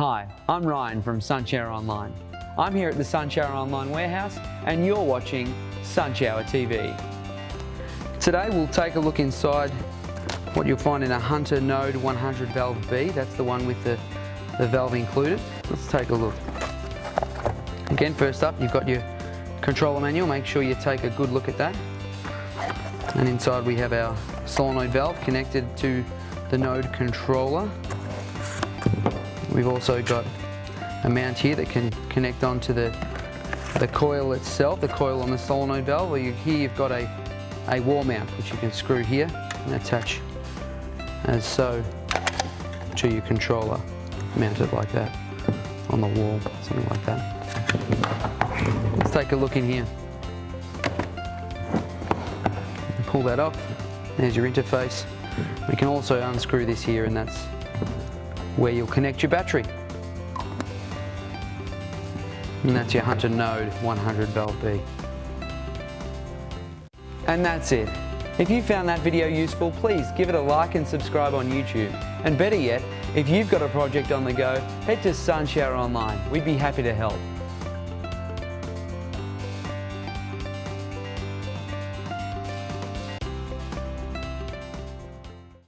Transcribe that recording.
Hi, I'm Ryan from Sunshower Online. I'm here at the Sunshower Online warehouse and you're watching Sunshower TV. Today we'll take a look inside what you'll find in a Hunter Node 100 valve B. That's the one with the valve included. Let's take a look. Again, first up you've got your controller manual. Make sure you take a good look at that. And inside we have our solenoid valve connected to the node controller. We've also got a mount here that can connect onto the coil itself, the coil on the solenoid valve. Here you've got a wall mount which you can screw here and attach as so to your controller, mounted like that on the wall, something like that. Let's take a look in here. Pull that off. There's your interface. We can also unscrew this here, and that's where you'll connect your battery. And that's your Hunter Node 100 valve B. And that's it. If you found that video useful, please give it a like and subscribe on YouTube. And better yet, if you've got a project on the go, head to Sunshower Online. We'd be happy to help.